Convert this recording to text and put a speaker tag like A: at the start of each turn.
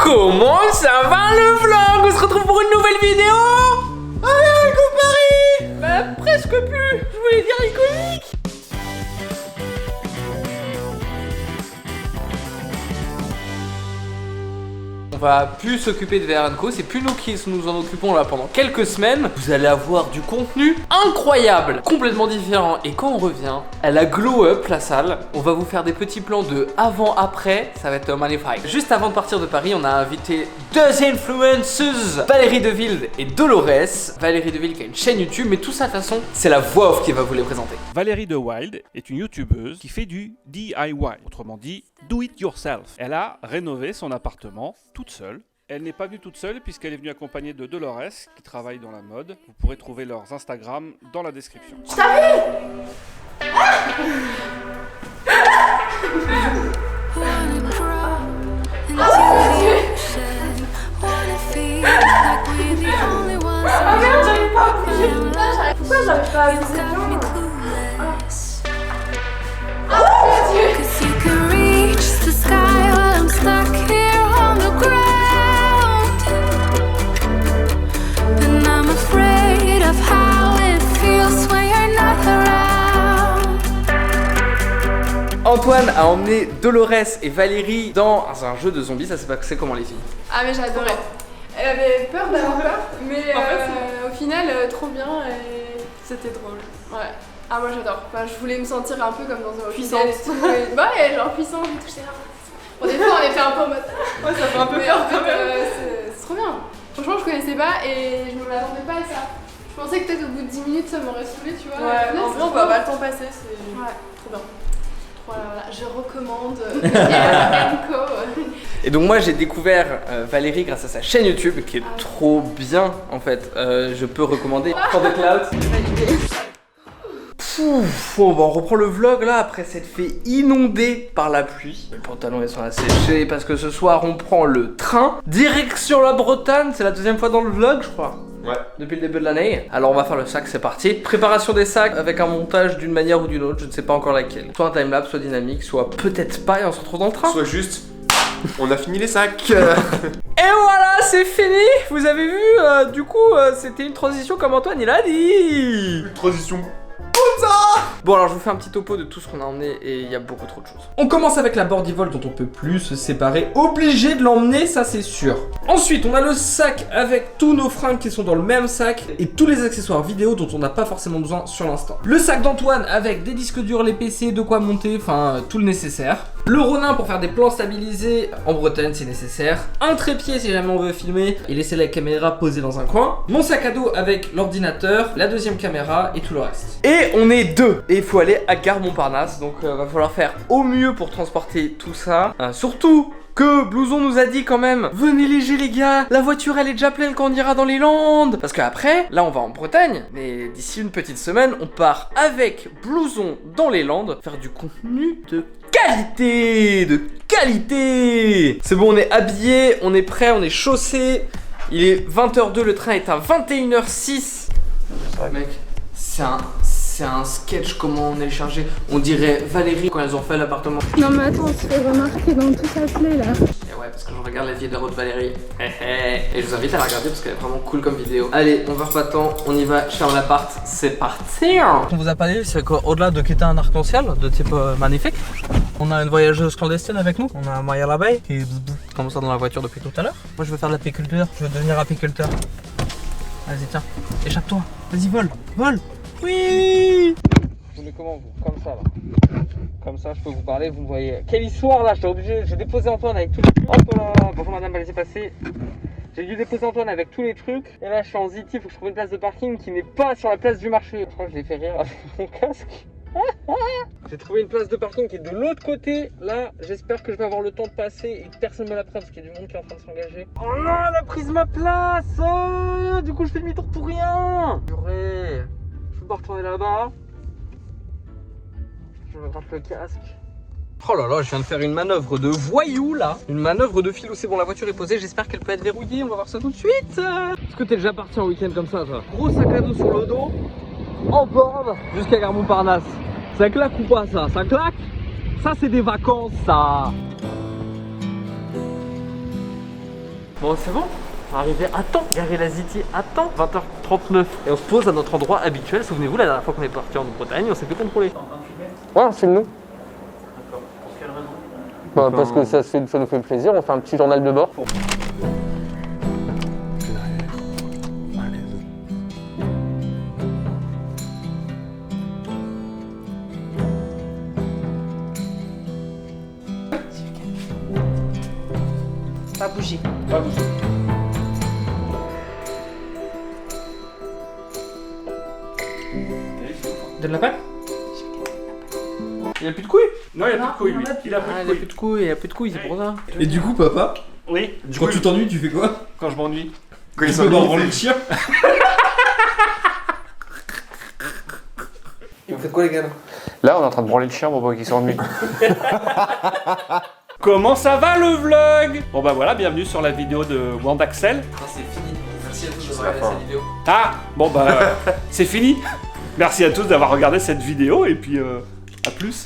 A: Comment ça va le vlog? On se retrouve pour une nouvelle vidéo. Avec Paris. Bah presque plus, je voulais dire iconique. On va plus s'occuper de VR & Co, c'est plus nous qui nous en occupons là pendant quelques semaines. Vous allez avoir du contenu incroyable, complètement différent. Et quand on revient, elle a glow up la salle. On va vous faire des petits plans de avant-après, ça va être magnifique. Juste avant de partir de Paris, on a invité deux influenceuses, Valérie Deville et Dolores. Valérie Deville qui a une chaîne YouTube, mais tout ça de toute façon, c'est la voix off qui va vous les présenter.
B: Valérie De Wild est une youtubeuse qui fait du DIY, autrement dit do it yourself. Elle a rénové son appartement toute seule. Elle n'est pas venue toute seule puisqu'elle est venue accompagnée de Dolores qui travaille dans la mode. Vous pourrez trouver leurs Instagram dans la description.
C: Je t'avais Ah merde, j'arrive pas à bouger. Pourquoi j'arrive pas à bouger? Oh mon Dieu.
A: Antoine a emmené Dolores et Valérie dans un jeu de zombies, ça s'est passé comment les filles?
C: Ah mais j'adorais. Elle avait peur d'avoir peur, mais au final trop bien et c'était drôle. Ouais. Ah moi j'adore. Enfin, je voulais me sentir un peu comme dans un hôpital et tout. Bah ouais, genre puissante et tout. J'étais là. Bon des fois on était un peu en mode. Ouais ça fait un peu peur quand même. C'est trop bien. Franchement je connaissais pas et je ne m'attendais pas à ça. Je pensais que peut-être au bout de 10 minutes ça m'aurait saoulé tu vois. Ouais, en vrai on voit pas le temps passer, c'est trop bien. Voilà, je recommande VR & Co.
A: Et donc moi j'ai découvert Valérie grâce à sa chaîne YouTube qui est trop bien en fait. Je peux recommander For the Cloud. Bon, on reprend le vlog là après s'être fait inonder par la pluie. Les pantalons ils sont asséchés parce que ce soir on prend le train direction la Bretagne. C'est la deuxième fois dans le vlog je crois. Ouais. Depuis le début de l'année. Alors on va faire le sac, c'est parti. Préparation des sacs avec un montage d'une manière ou d'une autre, je ne sais pas encore laquelle. Soit un timelapse, soit dynamique, soit peut-être pas et on se retrouve dans le train.
D: Soit juste, on a fini les sacs.
A: Et voilà, c'est fini. Vous avez vu, du coup, c'était une transition comme Antoine il a dit.
D: Une transition.
A: Bon alors je vous fais un petit topo de tout ce qu'on a emmené et il y a beaucoup trop de choses.
E: On commence avec la Boardivol dont on peut plus se séparer. Obligé de l'emmener, ça c'est sûr. Ensuite, on a le sac avec tous nos fringues qui sont dans le même sac et tous les accessoires vidéo dont on n'a pas forcément besoin sur l'instant. Le sac d'Antoine avec des disques durs, les PC, de quoi monter, enfin tout le nécessaire. Le Ronin pour faire des plans stabilisés en Bretagne si nécessaire. Un trépied si jamais on veut filmer et laisser la caméra posée dans un coin. Mon sac à dos avec l'ordinateur, la deuxième caméra et tout le reste.
A: Et on est deux et il faut aller à Gare Montparnasse. Donc va falloir faire au mieux pour transporter tout ça. Surtout que Blouson nous a dit quand même, venez léger les gars, la voiture elle est déjà pleine quand on ira dans les Landes. Parce qu'après, là on va en Bretagne, mais d'ici une petite semaine, on part avec Blouson dans les Landes faire du contenu de qualité, C'est bon, on est habillé, on est prêt, on est chaussé. Il est 20h02, le train est à 21h06. Mec, c'est un sketch comment on est chargé. On dirait Valérie quand elles ont fait l'appartement.
C: Non mais attends, on se fait remarquer dans tout ça plaît là.
A: Et ouais, parce que je regarde la vie de route Valérie. Et je vous invite à la regarder parce qu'elle est vraiment cool comme vidéo. Allez, on va pas tant, on y va, cher l'appart, c'est parti.
F: On vous a pas dit, c'est qu'au-delà de quitter un arc-en-ciel de type magnifique, on a une voyageuse clandestine avec nous. On a Maya l'abeille qui est comme ça dans la voiture depuis tout à l'heure. Moi je veux faire de l'apiculture, je veux devenir apiculteur. Vas-y tiens, échappe-toi, vas-y vole, vole. Oui.
A: Vous voulez comment vous? Comme ça là. Comme ça je peux vous parler, vous me voyez. Quelle histoire là, j'étais obligé, j'ai déposé Antoine avec tous les trucs. Hop là, bonjour madame, allez-y passer. J'ai dû déposer Antoine avec tous les trucs. Et là je suis en Ziti, faut que je trouve une place de parking qui n'est pas sur la place du marché. Je crois que je l'ai fait rire avec mon casque. J'ai trouvé une place de parking qui est de l'autre côté. Là, j'espère que je vais avoir le temps de passer et que personne me la prenne parce qu'il y a du monde qui est en train de s'engager. Oh non, elle a pris ma place. Oh, du coup, je fais demi-tour pour rien. Purée. Je peux pas retourner là-bas. Je me gratte le casque. Oh là là, je viens de faire une manœuvre de voyou là. Une manœuvre de filou. C'est bon, la voiture est posée. J'espère qu'elle peut être verrouillée. On va voir ça tout de suite. Est-ce que t'es déjà parti en week-end comme ça, toi? Gros sac à dos sur le dos. En borne jusqu'à Gare Montparnasse. Ça claque ou pas ça? Ça claque? Ça c'est des vacances ça.
F: Bon, c'est bon. On va arriver à temps. Gary Laziti à temps. 20h39. Et on se pose à notre endroit habituel. Souvenez-vous, la dernière fois qu'on est parti en Bretagne, on s'est fait contrôler. Ouais, on filme nous. D'accord. Pour quelle raison? Bah, parce que ça nous fait plaisir. On fait un petit journal de bord.
G: Pas bouger.
B: Pas bouger.
A: Donne la patte. Il a plus de couilles.
B: Non, il a plus de couilles, lui. Il a
A: Ah, il
B: plus
A: a
B: de
A: plus de couilles, il a plus de couilles, c'est pour ça.
E: Et du coup, papa,
B: Oui.
E: quand tu t'ennuies, tu fais quoi?
B: Quand je m'ennuie.
D: Quand
E: Tu
D: ils
E: peux
D: sont
E: pas
D: mis,
E: branler le chien.
A: Vous faites quoi, les gars?
F: Là, on est en train de branler le chien pour pas qu'il s'ennuie.
B: Comment ça va le vlog? Bon bah voilà, bienvenue sur la vidéo de Wandaxel.
A: C'est fini. Merci à tous d'avoir regardé cette vidéo.
B: Ah, bon bah c'est fini. Merci à tous d'avoir regardé cette vidéo et puis à plus.